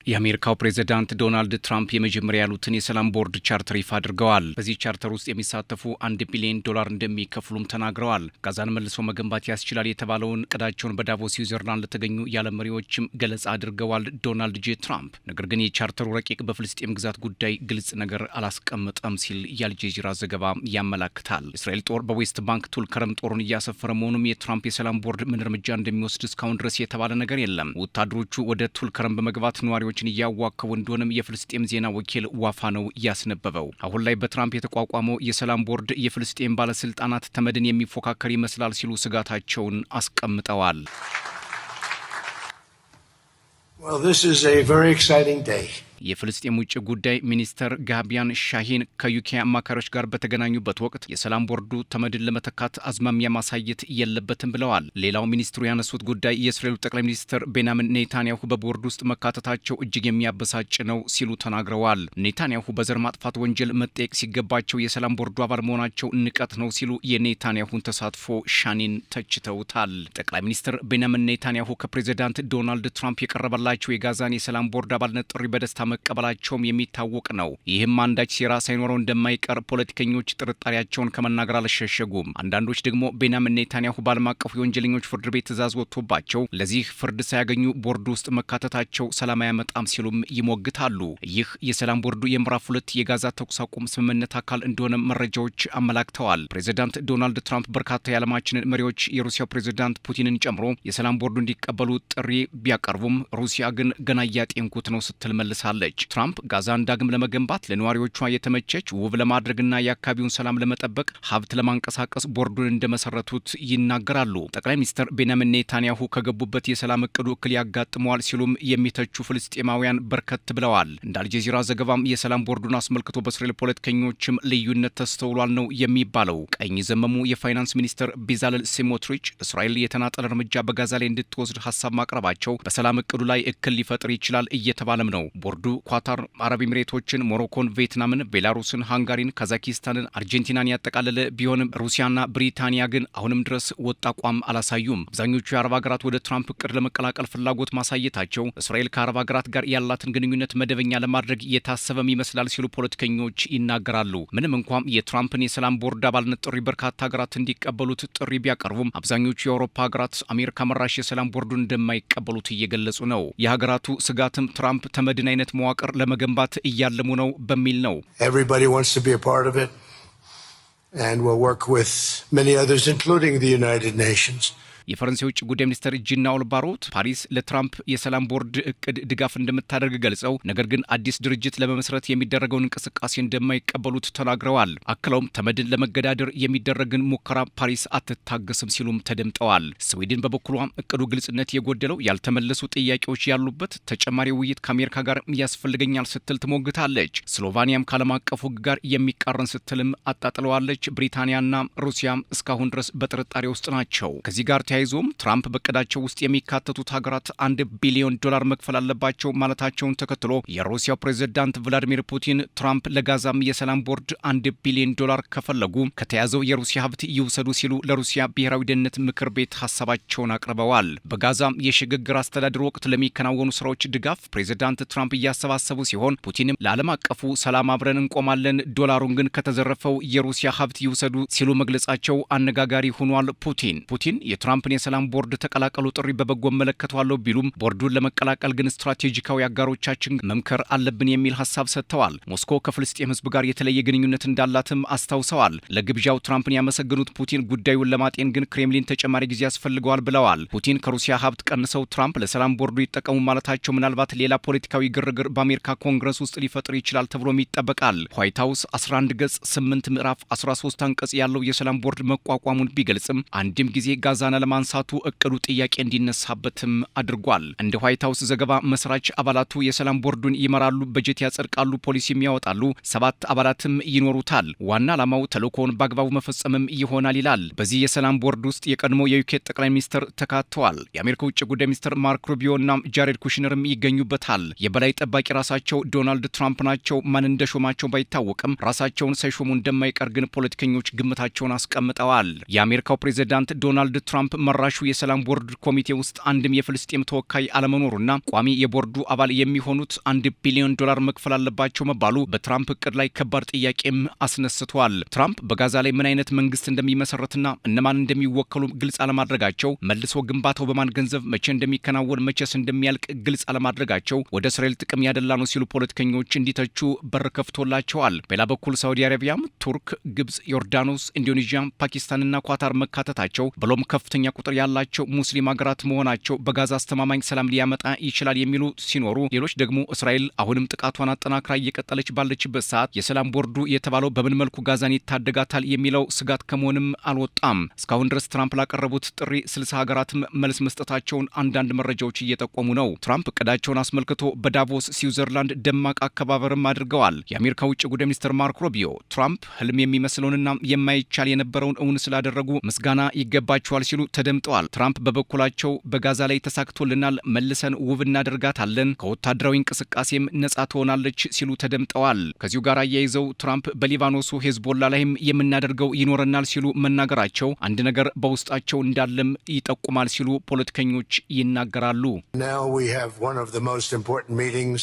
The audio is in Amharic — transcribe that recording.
የአሜሪካው ፕሬዝዳንት ዶናልድ ትራምፕ የመጀመሪያ ያሉትን የሰላም ቦርድ ቻርተር ይፋ አድርገዋል። በዚህ ቻርተር ውስጥ የሚሳተፉ $1 ቢሊዮን እንደሚከፍሉም ተናግረዋል። ጋዛን መልሶ መገንባት ያስችላል የተባለውን እቅዳቸውን በዳቮስ ስዊዘርላንድ ለተገኙ የዓለም መሪዎችም ገለጻ አድርገዋል ዶናልድ ጄ ትራምፕ። ነገር ግን የቻርተሩ ረቂቅ በፍልስጤም ግዛት ጉዳይ ግልጽ ነገር አላስቀምጠም ሲል የአልጀዚራ ዘገባ ያመላክታል። እስራኤል ጦር በዌስት ባንክ ቱልከረም ጦሩን እያሰፈረ መሆኑም የትራምፕ የሰላም ቦርድ ምን እርምጃ እንደሚወስድ እስካሁን ድረስ የተባለ ነገር የለም። ወታደሮቹ ወደ ቱልከረም በመግባት ነዋሪዎችን እያዋከቡ እንደሆነም የፍልስጤም ዜና ወኪል ዋፋ ነው ያስነበበው። አሁን ላይ በትራምፕ የተቋቋመው የሰላም ቦርድ የፍልስጤም ባለስልጣናት ተመድን የሚፎካከር ይመስላል ሲሉ ስጋታቸውን አስቀምጠዋል። Well, this is a very exciting day. የፍልስጤም ውጭ ጉዳይ ሚኒስተር ጋቢያን ሻሂን ከዩኬ አማካሪዎች ጋር በተገናኙበት ወቅት የሰላም ቦርዱ ተመድን ለመተካት አዝማሚያ ማሳየት የለበትም ብለዋል። ሌላው ሚኒስትሩ ያነሱት ጉዳይ የእስራኤሉ ጠቅላይ ሚኒስትር ቤንያሚን ኔታንያሁ በቦርዱ ውስጥ መካተታቸው እጅግ የሚያበሳጭ ነው ሲሉ ተናግረዋል። ኔታንያሁ በዘር ማጥፋት ወንጀል መጠየቅ ሲገባቸው የሰላም ቦርዱ አባል መሆናቸው ንቀት ነው ሲሉ የኔታንያሁን ተሳትፎ ሻኒን ተችተውታል። ጠቅላይ ሚኒስትር ቤንያሚን ኔታንያሁ ከፕሬዚዳንት ዶናልድ ትራምፕ የቀረበላቸው የጋዛን የሰላም ቦርድ አባልነት ጥሪ በደስታ መቀበላቸውም የሚታወቅ ነው። ይህም አንዳች ሴራ ሳይኖረው እንደማይቀር ፖለቲከኞች ጥርጣሬያቸውን ከመናገር አልሸሸጉም። አንዳንዶች ደግሞ ቤንያሚን ኔታንያሁ በዓለም አቀፉ የወንጀለኞች ፍርድ ቤት ትዕዛዝ ወጥቶባቸው ለዚህ ፍርድ ሳያገኙ ቦርዱ ውስጥ መካተታቸው ሰላም አያመጣም ሲሉም ይሞግታሉ። ይህ የሰላም ቦርዱ የምዕራፍ 2 የጋዛ ተኩስ አቁም ስምምነት አካል እንደሆነ መረጃዎች አመላክተዋል። ፕሬዚዳንት ዶናልድ ትራምፕ በርካታ የዓለማችንን መሪዎች የሩሲያው ፕሬዚዳንት ፑቲንን ጨምሮ የሰላም ቦርዱ እንዲቀበሉ ጥሪ ቢያቀርቡም ሩሲያ ግን ገና እያጤንኩት ነው ስትል መልሳለች። ትራምፕ ጋዛን ዳግም ለመገንባት ለነዋሪዎቿ የተመቸች ውብ ለማድረግና የአካባቢውን ሰላም ለመጠበቅ ሀብት ለማንቀሳቀስ ቦርዱን እንደመሰረቱት ይናገራሉ። ጠቅላይ ሚኒስትር ቤንያሚን ኔታንያሁ ከገቡበት የሰላም እቅዱ እክል ያጋጥመዋል ሲሉም የሚተቹ ፍልስጤማውያን በርከት ብለዋል። እንደ አልጀዚራ ዘገባም የሰላም ቦርዱን አስመልክቶ በእስራኤል ፖለቲከኞችም ልዩነት ተስተውሏል ነው የሚባለው። ቀኝ ዘመሙ የፋይናንስ ሚኒስትር ቤዛለል ስሞትሪች እስራኤል የተናጠል እርምጃ በጋዛ ላይ እንድትወስድ ሀሳብ ማቅረባቸው በሰላም እቅዱ ላይ እክል ሊፈጥር ይችላል እየተባለም ነው። ቦርዱ ኳታር፣ አረብ ኤሚሬቶችን፣ ሞሮኮን፣ ቪየትናምን፣ ቤላሩስን፣ ሃንጋሪን፣ ካዛኪስታንን፣ አርጀንቲናን ያጠቃለለ ቢሆንም ሩሲያና ብሪታንያ ግን አሁንም ድረስ ወጥ አቋም አላሳዩም። አብዛኞቹ የአረብ ሀገራት ወደ ትራምፕ እቅድ ለመቀላቀል ፍላጎት ማሳየታቸው እስራኤል ከአረብ ሀገራት ጋር ያላትን ግንኙነት መደበኛ ለማድረግ የታሰበም ይመስላል ሲሉ ፖለቲከኞች ይናገራሉ። ምንም እንኳን የትራምፕን የሰላም ቦርድ አባልነት ጥሪ በርካታ ሀገራት እንዲቀበሉት ጥሪ ቢያቀርቡም አብዛኞቹ የአውሮፓ ሀገራት አሜሪካ መራሽ የሰላም ቦርዱን እንደማይቀበሉት እየገለጹ ነው። የሀገራቱ ስጋትም ትራምፕ ተመድን አይነት መዋቅር ለመገንባት እያለሙ ነው በሚል ነው። Everybody wants to be a part of it and we'll work with many others including the United Nations. የፈረንሳይ ውጭ ጉዳይ ሚኒስትር ጂና ኦልባሮት ፓሪስ ለትራምፕ የሰላም ቦርድ እቅድ ድጋፍ እንደምታደርግ ገልጸው ነገር ግን አዲስ ድርጅት ለመመስረት የሚደረገውን እንቅስቃሴ እንደማይቀበሉት ተናግረዋል። አክለውም ተመድን ለመገዳደር የሚደረግን ሙከራ ፓሪስ አትታገስም ሲሉም ተደምጠዋል። ስዊድን በበኩሏ እቅዱ ግልጽነት የጎደለው ያልተመለሱ ጥያቄዎች ያሉበት ተጨማሪ ውይይት ከአሜሪካ ጋር ያስፈልገኛል ስትል ትሞግታለች። ስሎቫኒያም ከዓለም አቀፉ ሕግ ጋር የሚቃረን ስትልም አጣጥለዋለች። ብሪታንያና ሩሲያም እስካሁን ድረስ በጥርጣሬ ውስጥ ናቸው። ከዚህ ጋር ተያይዞም ትራምፕ በቅዳቸው ውስጥ የሚካተቱት ሀገራት $1 ቢሊዮን መክፈል አለባቸው ማለታቸውን ተከትሎ የሩሲያው ፕሬዝዳንት ቭላዲሚር ፑቲን ትራምፕ ለጋዛም የሰላም ቦርድ $1 ቢሊዮን ከፈለጉ ከተያዘው የሩሲያ ሀብት ይውሰዱ ሲሉ ለሩሲያ ብሔራዊ ደህንነት ምክር ቤት ሀሳባቸውን አቅርበዋል። በጋዛም የሽግግር አስተዳደር ወቅት ለሚከናወኑ ስራዎች ድጋፍ ፕሬዝዳንት ትራምፕ እያሰባሰቡ ሲሆን ፑቲንም ለዓለም አቀፉ ሰላም አብረን እንቆማለን፣ ዶላሩን ግን ከተዘረፈው የሩሲያ ሀብት ይውሰዱ ሲሉ መግለጻቸው አነጋጋሪ ሆኗል። ፑቲን የትራምፕ የሰላም ቦርድ ተቀላቀሉ ጥሪ በበጎ መለከቷለሁ ቢሉም ቦርዱን ለመቀላቀል ግን ስትራቴጂካዊ አጋሮቻችን መምከር አለብን የሚል ሀሳብ ሰጥተዋል። ሞስኮ ከፍልስጤም ሕዝብ ጋር የተለየ ግንኙነት እንዳላትም አስታውሰዋል። ለግብዣው ትራምፕን ያመሰገኑት ፑቲን ጉዳዩን ለማጤን ግን ክሬምሊን ተጨማሪ ጊዜ ያስፈልገዋል ብለዋል። ፑቲን ከሩሲያ ሀብት ቀንሰው ትራምፕ ለሰላም ቦርዱ ይጠቀሙ ማለታቸው ምናልባት ሌላ ፖለቲካዊ ግርግር በአሜሪካ ኮንግረስ ውስጥ ሊፈጥር ይችላል ተብሎም ይጠበቃል። ዋይት ሀውስ 11 ገጽ 8 ምዕራፍ 13 አንቀጽ ያለው የሰላም ቦርድ መቋቋሙን ቢገልጽም አንድም ጊዜ ጋዛን ለማንሳቱ እቅዱ ጥያቄ እንዲነሳበትም አድርጓል። እንደ ዋይት ሀውስ ዘገባ መስራች አባላቱ የሰላም ቦርዱን ይመራሉ፣ በጀት ያጸድቃሉ፣ ፖሊሲም ያወጣሉ፣ 7 አባላትም ይኖሩታል። ዋና ዓላማው ተልእኮውን በአግባቡ መፈጸምም ይሆናል ይላል። በዚህ የሰላም ቦርድ ውስጥ የቀድሞ የዩኬ ጠቅላይ ሚኒስትር ተካተዋል። የአሜሪካ ውጭ ጉዳይ ሚኒስትር ማርክ ሩቢዮና ጃሬድ ኩሽነርም ይገኙበታል። የበላይ ጠባቂ ራሳቸው ዶናልድ ትራምፕ ናቸው። ማን እንደሾማቸው ባይታወቅም ራሳቸውን ሳይሾሙ እንደማይቀር ግን ፖለቲከኞች ግምታቸውን አስቀምጠዋል። የአሜሪካው ፕሬዝዳንት ዶናልድ ትራምፕ መራሹ የሰላም ቦርድ ኮሚቴ ውስጥ አንድም የፍልስጤም ተወካይ አለመኖሩና ቋሚ የቦርዱ አባል የሚሆኑት $1 ቢሊዮን መክፈል አለባቸው መባሉ በትራምፕ እቅድ ላይ ከባድ ጥያቄም አስነስቷል። ትራምፕ በጋዛ ላይ ምን አይነት መንግስት እንደሚመሰረትና እነማን እንደሚወከሉ ግልጽ አለማድረጋቸው፣ መልሶ ግንባታው በማን ገንዘብ መቼ እንደሚከናወን መቼስ እንደሚያልቅ ግልጽ አለማድረጋቸው ወደ እስራኤል ጥቅም ያደላ ነው ሲሉ ፖለቲከኞች እንዲተቹ በር ከፍቶላቸዋል። በሌላ በኩል ሳዑዲ አረቢያም፣ ቱርክ፣ ግብጽ፣ ዮርዳኖስ፣ ኢንዶኔዥያ፣ ፓኪስታንና ኳታር መካተታቸው ብሎም ከፍተኛ ቁጥር ያላቸው ሙስሊም ሀገራት መሆናቸው በጋዛ አስተማማኝ ሰላም ሊያመጣ ይችላል የሚሉ ሲኖሩ፣ ሌሎች ደግሞ እስራኤል አሁንም ጥቃቷን አጠናክራ እየቀጠለች ባለችበት ሰዓት የሰላም ቦርዱ የተባለው በምን መልኩ ጋዛን ይታደጋታል የሚለው ስጋት ከመሆንም አልወጣም። እስካሁን ድረስ ትራምፕ ላቀረቡት ጥሪ 60 ሀገራትም መልስ መስጠታቸውን አንዳንድ መረጃዎች እየጠቆሙ ነው። ትራምፕ እቅዳቸውን አስመልክቶ በዳቮስ ስዊዘርላንድ ደማቅ አከባበርም አድርገዋል። የአሜሪካ ውጭ ጉዳይ ሚኒስትር ማርክ ሮቢዮ ትራምፕ ህልም የሚመስለውንና የማይቻል የነበረውን እውን ስላደረጉ ምስጋና ይገባቸዋል ሲሉ ተደምጠዋል። ትራምፕ በበኩላቸው በጋዛ ላይ ተሳክቶልናል፣ መልሰን ውብ እናደርጋታለን፣ ከወታደራዊ እንቅስቃሴም ነጻ ትሆናለች ሲሉ ተደምጠዋል። ከዚሁ ጋር አያይዘው ትራምፕ በሊባኖሱ ሄዝቦላ ላይም የምናደርገው ይኖረናል ሲሉ መናገራቸው አንድ ነገር በውስጣቸው እንዳለም ይጠቁማል ሲሉ ፖለቲከኞች ይናገራሉ። Now we have one of the most important meetings